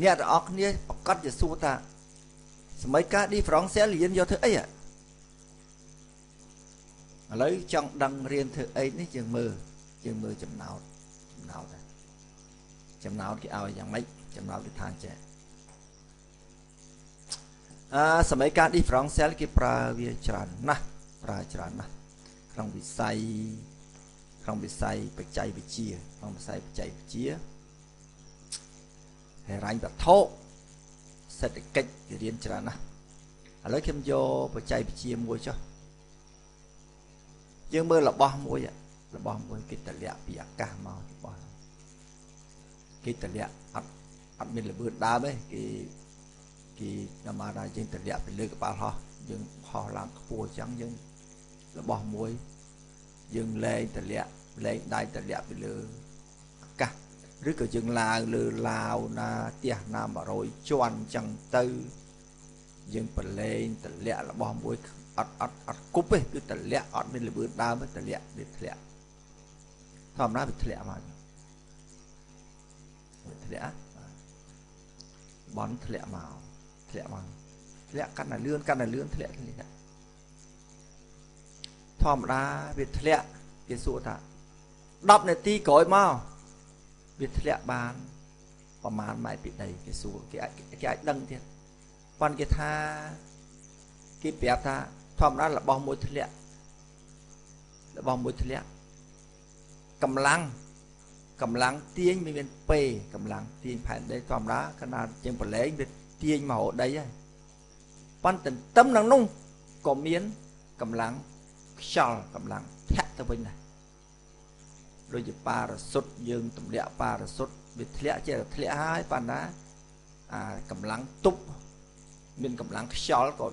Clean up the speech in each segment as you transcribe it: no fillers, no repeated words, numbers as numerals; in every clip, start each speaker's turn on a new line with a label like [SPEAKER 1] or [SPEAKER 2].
[SPEAKER 1] អ្នកទាំងអស់គ្នាប្រកាសជាសួរថាសម័យកាល differential រៀនយកធ្វើអីឥឡូវចង់ដឹងរៀនធ្វើអីនេះយើងមើលចំណោទគេឲ្យយ៉ាងម៉េចចំណោទគេថាចេះសម័យកាល differential គេប្រើវាច្រើនណាស់ក្នុងវិស័យបច្ចេកវិទ្យាហិរញ្ញវត្ថុសេដ្ឋកិច្ចគេរៀនច្រើនណាស់ឥឡូវខ្ញុំយកបច្ចេកវិទ្យាមួយចុះយើងមើលរបស់មួយគេតម្លាក់ពីអាកាសមករបស់គេតម្លាក់អត់មានល្បឿនដើមទេគេតាមថាយើងតម្លាក់ពីលើក្បាលហោះយើងហោះឡើងខ្ពស់អញ្ចឹងយើងរបស់មួយយើងលែងដៃតម្លាក់ពីលើអាកាសឬក៏យើងឡើងលើឡាវណាផ្ទះណា100ជាន់អញ្ចឹងទៅយើងប្រឡែងតម្លាក់របស់មួយអត់គប់ទេគឺតម្លាក់អត់មានល្បឿនដើមទេតម្លាក់វាធ្លាក់ធម្មតាវាធ្លាក់មកបនធ្លាក់មកកាន់តែលឿនធ្លាក់ធម្មតាវាធ្លាក់គេសួរថា10នាទីក្រោយមកវាធ្លាក់បានប្រមាណម៉ែត្រពីដីគេសួរគេអាចដឹងទៀតប៉ុន្តែគេថាគេប្រាប់ថាធម្មតារបស់មួយធ្លាក់កម្លាំងទាញមិនមានពេកម្លាំងទាញផែនដីធម្មតាខណៈជាងប្រឡែងវាទាញមករដីហើយប៉ុន្តែទន្ទឹមនឹងនោះក៏មានកម្លាំងខ្យល់កម្លាំងធាក់ទៅវិញដែរដូចជាប៉ារ៉ាស៊ុតយើងទម្លាក់ប៉ារ៉ាស៊ុតវាធ្លាក់ចេះតែធ្លាក់ហើយប៉ុន្តែកម្លាំងទប់មានកម្លាំងខ្យល់ក៏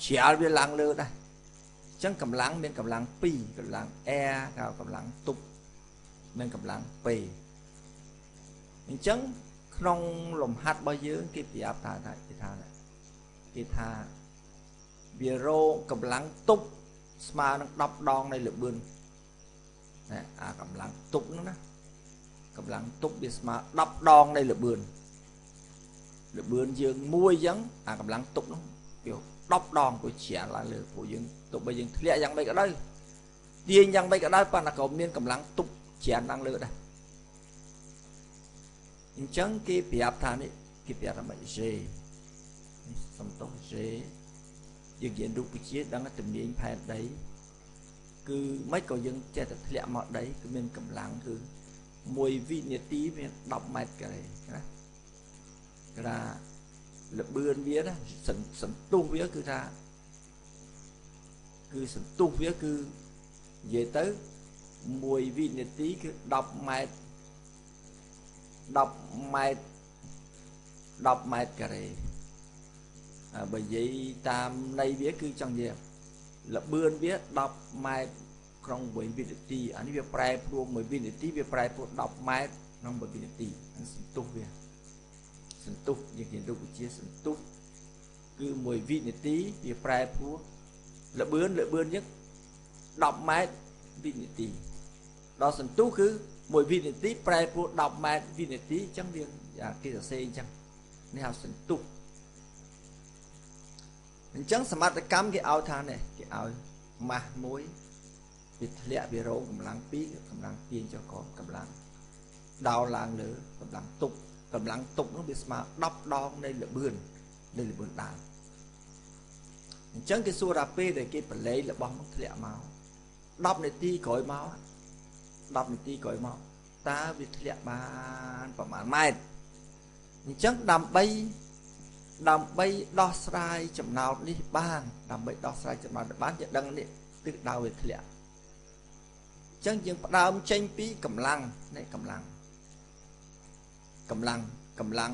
[SPEAKER 1] ជ្រាលវាឡើងលើដែរអញ្ចឹងកម្លាំងមានកម្លាំង2កម្លាំង air ក៏កម្លាំងទប់មានកម្លាំងពេអញ្ចឹងក្នុងលំហាត់របស់យើងគេប្រាប់គេថាវារោកម្លាំងទប់ស្មើនឹង10ដងនៃល្បឿនណាកម្លាំងទប់ហ្នឹងណាកម្លាំងទប់វាស្មើ10ដងនៃល្បឿនយើងមួយអញ្ចឹងកម្លាំងទប់ហ្នឹងវា10ដងព្រោះជ្រាលឡើងលើព្រោះយើងទោះបីយើងធ្លាក់យ៉ាងម៉េចក៏ដោយទាញយ៉ាងម៉េចក៏ដោយប៉ុន្តែក៏មានកម្លាំងទប់ជ្រាលឡើងលើដែរអញ្ចឹងគេប្រាប់ថានេះគេប្រាប់ថាម៉េច G សំទោស G យើងរៀនរូបវិទ្យាដឹងជំនាញផែនដីគឺមិនក៏យើងចេះតែធ្លាក់មកដីគឺមានកម្លាំងគឺ1វិនាទីមាន10ម៉ែត្រការ៉េណាគេថាល្បឿនវាណាសន្ទុះវាគឺថាសន្ទុះវាគឺនិយាយទៅ1វិនាទីគឺ10ម៉ែត្រការ៉េបើនិយាយតាមន័យវាគឺចង់និយាយល្បឿនវា10ម៉ែត្រក្នុង1វិនាទីអានេះវាប្រែប្រួល1វិនាទីវាប្រែប្រួល10ម៉ែត្រក្នុង1វិនាទីសន្ទុះវាសន្ទុះយើងនិយាយរូបវិទ្យាសន្ទុះគឺ1វិនាទីវាប្រែប្រួលល្បឿនយើង10ម៉ែត្រវិនាទីដល់សន្ទុះគឺ1វិនាទីប្រែប្រួល10ម៉ែត្រវិនាទីអញ្ចឹងវាគេសរសេរអញ្ចឹងនេះហៅសន្ទុះអញ្ចឹងសមត្ថកម្មគេឲ្យថានេះគេឲ្យម៉ាស់មួយវាធ្លាក់វារងកម្លាំង2កម្លាំងទាញចុះកកម្លាំងដោលឡើងលើកម្លាំងទប់នោះវាស្មើ10ដងនៃល្បឿនដើមអញ្ចឹងគេសួរថាពេលដែលគេប្រឡែងរបស់នោះធ្លាក់មក10នាទីក្រោយមកតើវាធ្លាក់បានប្រមាណម៉ែត្រអញ្ចឹងដើម្បីដោះស្រាយចំណោទនេះបានយើងដឹងនេះទិសដៅវាធ្លាក់អញ្ចឹងយើងផ្ដើមចេញពីកម្លាំងនេះកម្លាំង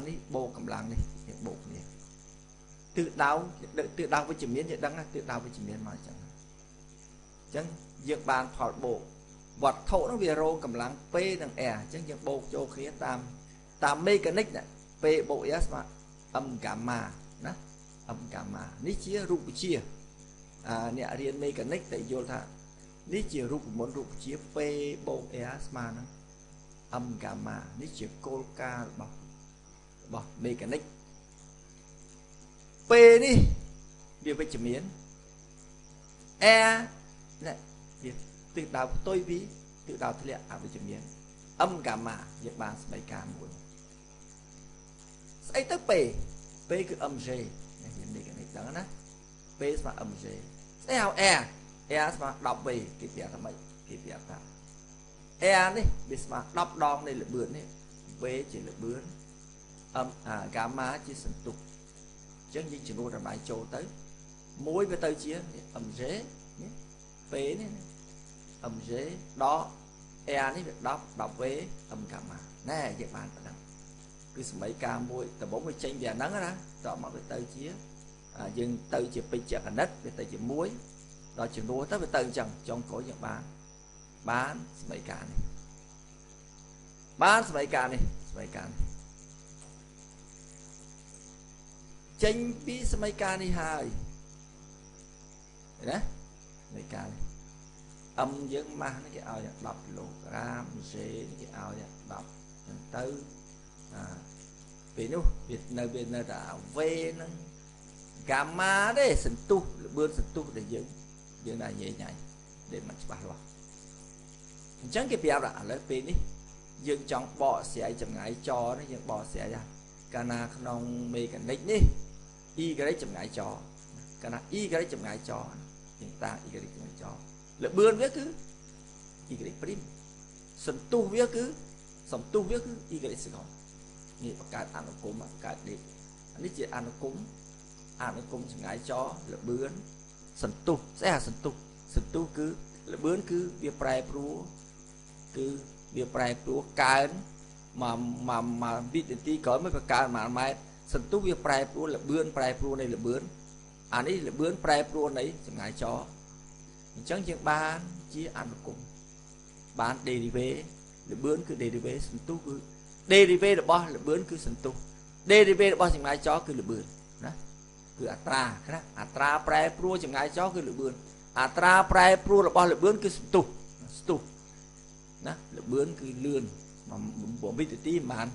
[SPEAKER 1] នេះបូកកម្លាំងនេះបូកនេះទិសដៅវិជ្ជមានយើងដឹងណាទិសដៅវិជ្ជមានមកអញ្ចឹងយើងបានផលបូកវត្ថុនោះវារងកម្លាំង P និង R អញ្ចឹងយើងបូកចូលគ្នាតាមមេកានិកណា P បូក R ស្មើ M ហ្គាម៉ាណា M ហ្គាម៉ានេះជារូបវិទ្យាអ្នករៀនមេកានិកតែយល់ថានេះជារូបមន្តរូបវិទ្យា P បូក R ស្មើនឹង M ហ្គាម៉ានេះជាគោលការណ៍របស់ bỏ mechanic p đi việc với chấm miến e này việc tự đào tôi ví tự đào thế lệ với chấm miến âm gamma việc bàn bảy cả một ấy tới p cứ âm g này mechanic đó nè p là âm g sẽ hào e mà đọc về cái việc là mấy cái việc là e đi biết mà đọc đòn đây là bướn đấy v chỉ là bướn âm gamma chỉ sân tục chứ như chỉ nuôi làm lại trâu tới muối với tơi chia âm dế phế này âm dế đó e này việc đọc về âm gamma nè việc bàn phải cứ mấy ca muối từ 40 tranh về nắng đó đó mà với tơi chia dừng tơi chỉ bị chặt đất về tơi chỉ muối đó chỉ nuôi tới với tơi chẳng trong cổ những bán mấy ca này bán mấy ca này tranh bí mấy ca này hai đấy mấy ca này âm dân ma nó cái ao đọc kg dễ cái ao đọc tư vì nó Việt nơi đã về nó gamma đấy sân tu bươn sân tu để dưỡng là dễ nhảy để mình bắt vào chẳng cái việc là lấy pin đi dương trong bọ sẽ chậm ngại cho nó dương bọ sẽ ra cana không mê cái nick đi y cái đấy chậm ngại cho cana y cái đấy chậm ngại cho hiện ta y cái đấy chậm ngại cho lợi bươn viết cứ y cái đấy prim sân tu viết cứ sống tu viết cứ y cái đấy sẽ không như cái ăn nó cúng mà cái đi anh ấy chỉ ăn nó cúng chậm ngại cho lợi bươn sân tu sẽ là sân tu cứ lợi bươn cứ việc prai pro cứ việc prai pro cái mà vị tí có mấy cái mà mai sân tu việc prai pro là bươn prai pro này là bươn anh ấy là bươn prai pro này chẳng ngại cho chẳng chừng bán chia ăn cùng bán deriv là bươn cứ deriv sân tu cứ deriv là bao là bươn cứ sân tu deriv là bao chẳng ngại cho cứ là bươn đó cứ atra prai pro chẳng ngại cho cứ là bươn atra prai pro là bao là bươn cứ sân tu đó là bướn cứ lươn mà bộ vi tí màn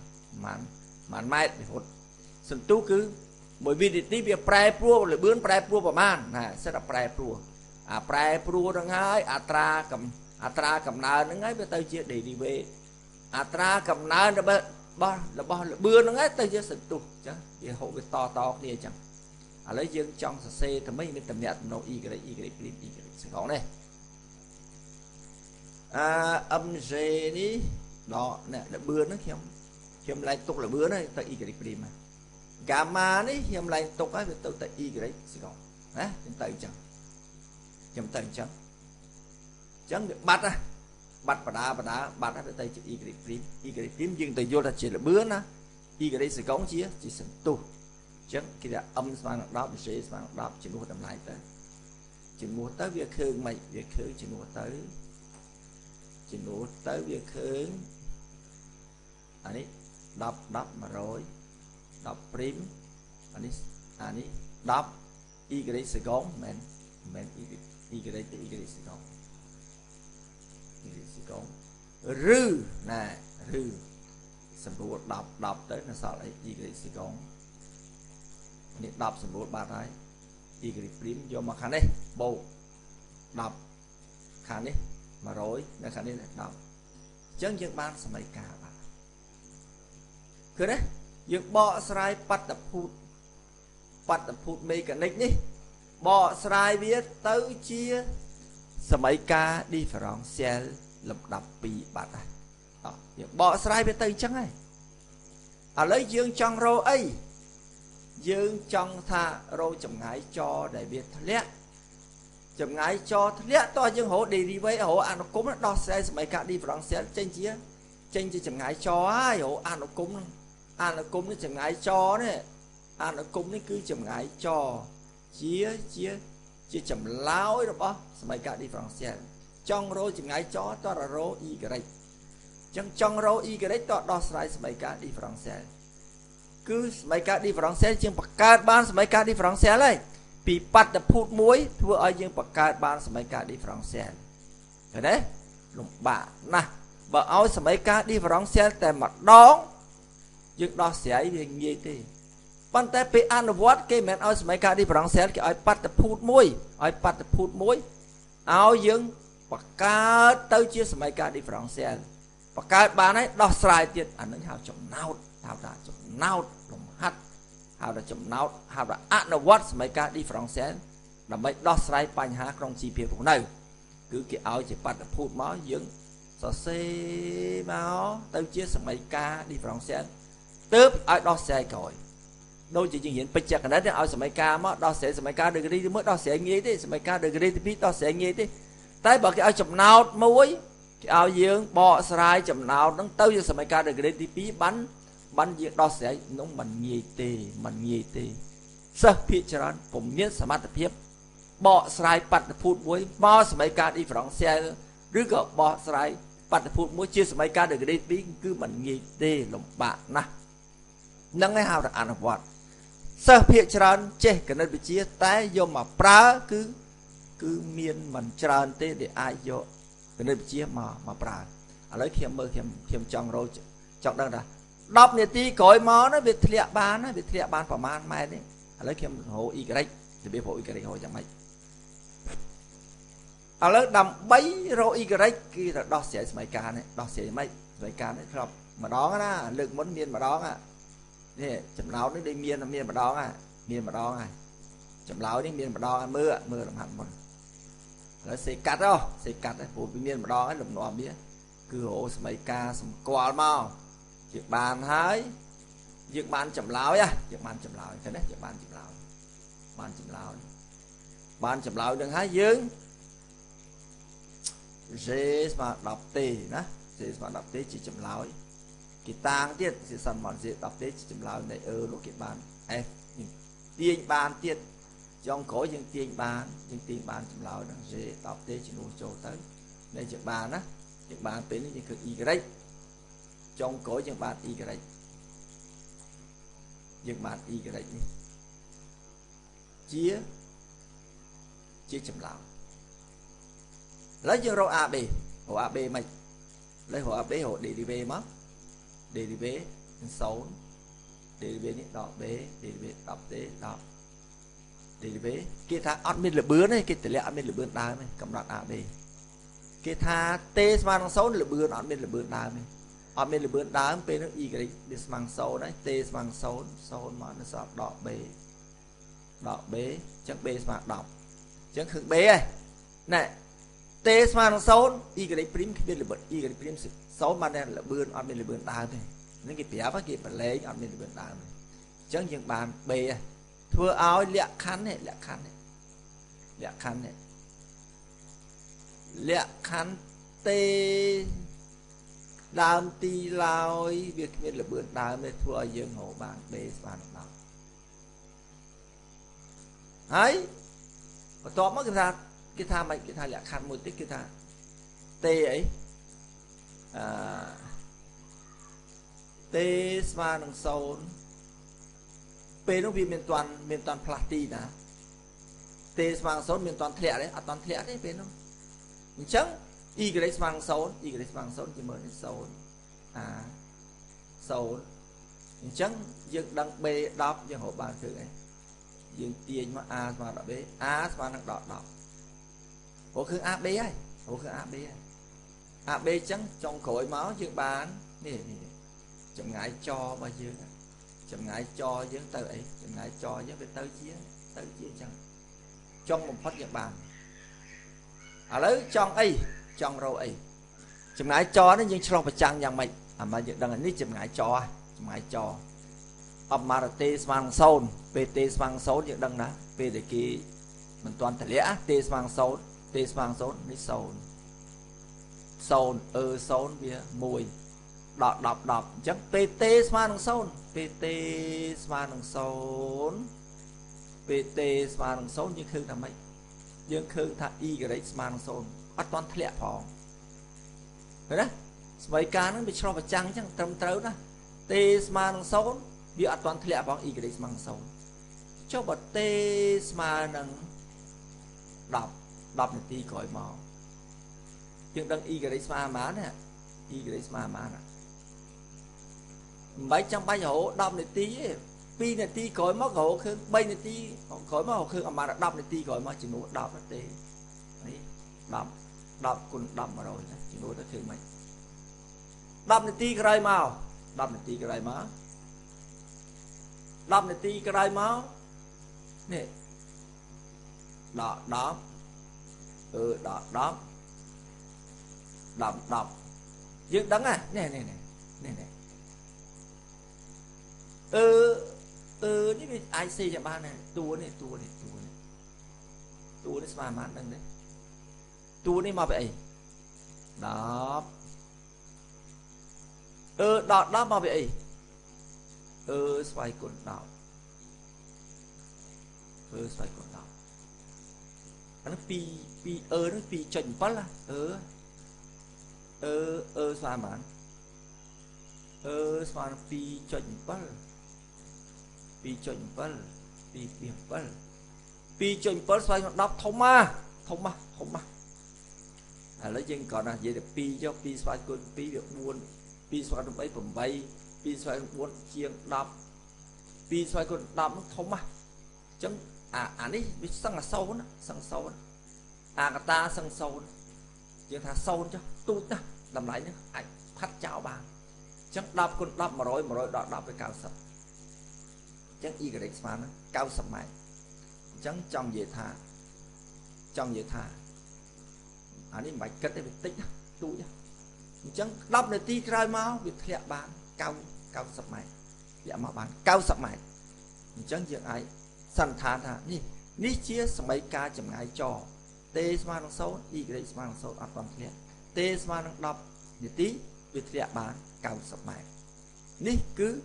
[SPEAKER 1] mai để hốt sân tú cứ bởi vì tí việc prai pro là bướn prai pro vào man này sẽ là prai pro đó ngay atra cầm nơ nó ngay bây giờ chia để đi về atra cầm nơ là bướn nó ngay tới chia sân tú chứ vì hộ cái to kia chẳng lấy dương trong xe thì mấy mình tầm nhật nó y cái sẽ có này âm g ní đó nè là bươn nó khiêm lại tục là bươn này tại y cái prim mà gamma ní khiêm lại tục ấy tôi tại y cái đấy sẽ còn á tay chẳng chẳng được bắt và đá bắt ở tay chữ y cái prim nhưng từ vô là chỉ là bươn á y cái đấy sẽ có chia chỉ sân tu chẳng khi là âm sang đó sẽ sang đó chỉ mua tầm lại tới chỉ mua tới việc hương mày việc hương chỉ mua tới chỉ nụ tới việc hướng anh đọc mà rồi đọc prim anh đọc y cái đấy sẽ có men y cái đấy sẽ có rư nè rư sầm bùa đọc tới là sao lại y cái đấy sẽ có anh đọc sầm bùa ba thái y cái prim vô mà khán đấy bộ đọc khán đấy mà rồi là khả năng là đọc chân dân ban sẽ mấy cả bạn cứ đấy dân bọ sài bắt tập phút mấy cái nick đi bọ sài biết tới chia sẽ mấy ca đi phải rong xe lập đập bị bạn này đó dân bọ sài biết tới chẳng này lấy dương trong rô ấy dương trong tha rô chậm ngái cho để biết lẽ chậm ngái cho lẽ to dương hộ đi với hộ ăn nó cúng nó đo xe mấy cả đi vào xe trên chia chậm ngái cho ai hộ ăn nó cúng nó chậm ngái cho đấy ăn nó cúng nó cứ chậm ngái cho chia chậm láo đó bó mấy cả đi vào xe trong rô chậm ngái cho to là rô y cái đấy trong rô y cái đấy to đo xe mấy cả đi vào xe cứ mấy cả đi vào xe chương bạc cát ban mấy cả đi vào xe này bị bắt được phút muối thua ở dương bạc cát ban mấy cả đi vào xe rồi đấy lùng bạ nè bà áo mấy cả đi vào xe tại mặt đón យើងដោះស្រាយវាងាយទេប៉ុន្តែពេលអនុវត្តគេមិនឲ្យសម័យកាលឌីហ្វ្រង់សែលគេឲ្យបាត់ភូតមួយឲ្យយើងបង្កើតទៅជាសម័យកាលឌីហ្វ្រង់សែលបង្កើតបានហើយដោះស្រាយទៀតអានឹងហៅចំណោទហៅថាចំណោទលំហាត់ហៅថាចំណោទហៅថាអនុវត្តសម័យកាលឌីហ្វ្រង់សែលដើម្បីដោះស្រាយបញ្ហាក្នុងជីវភាពរស់នៅគឺគេឲ្យជាបាត់ភូតមកយើងសរសេរមកទៅជាសម័យកាលឌីហ្វ្រង់សែលទើបឲ្យដោះស្រាយក្រោយដូចជាយើងរៀនបច្ចេកនិតឲ្យសម័យកាលមកដោះស្រាយសម័យកាលដឺគ្រីទី1ដោះស្រាយងាយទេសម័យកាលដឺគ្រីទី2ដោះស្រាយងាយទេតែបើគេឲ្យចំណោទមួយគេឲ្យយើងបកស្រាយចំណោទហ្នឹងទៅជាសម័យកាលដឺគ្រីទី2បានយើងដោះស្រាយនោះមិនងាយទេសិស្សភាគច្រើនពុំមានសមត្ថភាពបកស្រាយបាតុភូតមួយមកសម័យកាលឌីហ្វ្រង់សែលឬក៏បកស្រាយបាតុភូតមួយជាសម័យកាលដឺគ្រីទី2គឺមិនងាយទេលំបាកណាស់នឹងឯងហៅថាអនុវត្តសិស្សភាគច្រើនចេះគណិតវិទ្យាតែយកមកប្រើគឺមានមិនច្រើនទេដែលអាចយកគណិតវិទ្យាមកប្រើឥឡូវខ្ញុំមើលខ្ញុំចង់ដឹងថា10នាទីក្រោយមកណាវាធ្លាក់បានប្រមាណម៉ែត្រនេះឥឡូវខ្ញុំរក y របៀបរក y រកយ៉ាងម៉េចឥឡូវដើម្បីរក y គឺទៅដោះស្រាយសម័យកាលនេះដោះស្រាយម៉េចសម័យកាលនេះធ្លាប់ម្ដងណាលើកមុនមានម្ដងនេះចំណោទនេះដូចមានម្ដងហើយចម្លើយនេះមានម្ដងមើលលំហាត់មុនហើយសេកាត់ព្រោះវាមានម្ដងហើយលំនាំវាគឺរកសម័យកាលសម្គាល់មកយើងបានហើយយើងបានចម្លើយឃើញទេយើងបានចម្លើយនឹងហើយយើងសេស្មើ10ទេណាសេស្មើ10ទេជាចម្លើយគេតាំងទៀតសិស្សមកសេ10ទេជាចម្លើយនៃនោះគេបាន F ទាញបានទៀតចុងក្រោយយើងទាញបានចម្លើយនឹងសេ10ទេជំនួសចូលទៅដែលយើងបានណាយើងបានពេលនេះយើងគឺ y ចុងក្រោយយើងបាន y នេះជាចម្លើយឥឡូវយើងរក AB មិនឥឡូវរក AB រក derivative មក derivative 0 derivative នេះដក B derivative 10 t ដក derivative គេថាអត់មានលឿនទេគេតម្លាក់អត់មានលឿនដើមទេកំណត់ AB គេថា t ស្មើនឹង0លឿនអត់មានលឿនដើមទេអត់មានលឿនដើមពេលនោះ y វាស្មើនឹង0ហើយ t ស្មើនឹង0មកនៅសល់ដក b អញ្ចឹង b ស្មើ10អញ្ចឹងឃើញ b ហើយណែ t ស្មើនឹង0 y' គ្មានលឿន y' 0បានតែលឿនអត់មានលឿនដើមទេនឹងគេប្រាប់គេប្រឡែងអត់មានលឿនដើមទេអញ្ចឹងយើងបាន b ហើយធ្វើឲ្យលក្ខខណ្ឌនេះលក្ខខណ្ឌt ដើមទីឡើយវាគ្មានលឿនដើមទេធ្វើឲ្យយើងរកបាន b ស្មើនឹង10ហើយបន្ទាប់មកគេថាមិនគេថាលក្ខខណ្ឌមួយទៀតគេថា t អីt ស្មើនឹង0ពេលនោះវាមានតាន់ផ្លាស់ទីណា t ស្មើនឹង0មានតាន់ធ្លាក់ទេអត់តាន់ធ្លាក់ទេពេលនោះអញ្ចឹង y ស្មើនឹង0 y ស្មើនឹង0ជាមួយនឹង0 0អញ្ចឹងយើងដឹង b 10យើងរកបានគឺអីយើងទាញមក a ស្មើនឹង b a ស្មើនឹង10ព្រោះគឺ ab ហើយab អញ្ចឹងចុងក្រោយមកយើងបាននេះចម្ងាយចរបស់យើងចម្ងាយចយើងទៅអីចម្ងាយចយើងវាទៅជាអញ្ចឹងចុងបំផុតយើងបានឥឡូវចង់អីចង់រកអីចម្ងាយចនេះយើងឆ្លុះប្រចាំងយ៉ាងម៉េចអាមកយើងដឹងនេះចម្ងាយចអបមារតេស្មើនឹង0ពេលតេស្មើនឹង0យើងដឹងណាពេលដែលគេមិនទាន់តម្លាក់តេស្មើនឹង0តេស្មើនឹង0នេះ0 0វា1ដក10អញ្ចឹងពេលតេស្មើនឹង0ពេលតេស្មើនឹង0យើងឃើញថាម៉េចយើងឃើញថា y ស្មើនឹង0អត់ទាន់ធ្លាក់ផងឃើញណាស្មីការហ្នឹងវាឆ្លុះប្រចាំងអញ្ចឹងត្រឹមត្រូវណាតេស្មើនឹង0វាអត់ទាន់ធ្លាក់ផង y ស្មើនឹង0ចុះបើតេស្មើនឹង10នាទីក្រោយមកយើងដឹង y ស្មើប៉ុន្មានណា y ស្មើប៉ុន្មានណា mấy trăm bay hổ đâm này tí pi này tí cõi mất hổ khương bay này tí cõi mất hổ khương mà đâm này tí cõi mất chỉ nuôi đâm nó tí đâm đâm con đâm mà rồi chỉ nuôi nó khương mày đâm này tí cái màu đâm này tí cái máu đâm này tí cái máu nè đỏ đỏ đỏ đỏ đậm đậm dương đắng à nè nè nè nè nèนี่เป็นไอซีจากบ้านเนี่ยตัวนี่สมาร์ทนั่นเลยตัวนี่มาไปไอ้ดอดมาไปไอ้สไปกดดาวสไปกดดาวอันนั้นปีนั่นปีจันปั๊ละสมาร์ทสมาร์ทปีจันปั๊ลปีจนเปิลปีเปียเปิลปีจนเปิลใส่ดอกทงมาแล้วยังก่อนนะvậy làปีchoปีใส่คนปีviệc buônปีใส่คนไปผมไปปีใส่บุญเชียงดอกปีใส่คนดอกทงมาจังอันนี้วิสังสาวนะสังสาวกตาสังสาวยังถ้าสาวจ้ะตูดนะทำไรเนี่ยไอ้พัดเจ้าบางจังดอกคนดอกมาร้อยดอกไปกลางสับchẳng y cái mà nó cao sầm mày chẳng trong về tha anh ấy mày kết để bị tích tụi chẳng đắp này ti khai máu bị thẹn bàn cao sầm mày dạ mà bàn cao sầm mày chẳng việc ai sẵn thà ní chia sầm mày ca chậm ngại trò tê mà nó xấu y cái mà nó xấu an toàn thiệt tê mà nó đắp để tí bị thẹn bàn cao sầm mày ní cứ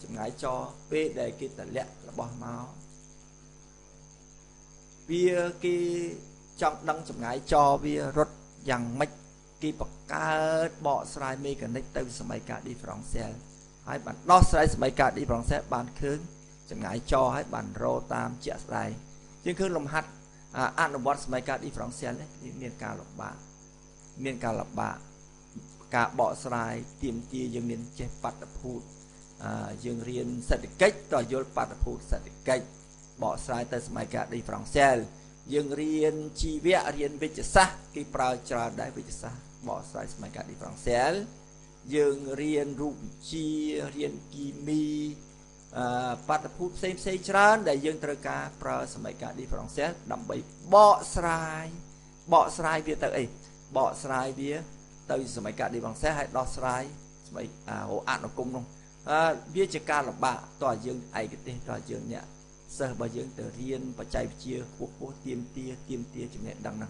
[SPEAKER 1] chậm ngại cho về để cái tận lẹ là bỏ máu bia cái trong đăng chậm ngại cho bia rốt dằng mạch cái bậc cá bỏ sài mê cái nick tới sớm cả đi France xe hai bạn đo sài sớm cả đi France xe bàn khứ chậm ngại cho hai bạn rô tam chẹt sài nhưng khứ lồng hạt ăn bọt sớm cả đi France xe đấy miền ca lộc bạ cả bỏ sài tìm chia dương miền chế bắt tập hụt dương riêng sạch cách rồi vô bắt phụ sạch cách bỏ sai tới máy cả đi France dương riêng chi vẽ riêng về chất sa cái prao trà đại về chất sa bỏ sai máy cả đi France dương riêng rụng chi riêng kimi bắt phụ xem tràn để dương trời ca prao máy cả đi France đầm bầy bỏ sai về tới bỏ sai về tới máy cả đi France hay đo sai máy hộ ăn nó cung không viết cho ca là bạ tòa dương ai cái tên tòa dương nhẹ sơ bà dương từ riêng và chạy chia cuộc tiêm tia chừng này đằng năng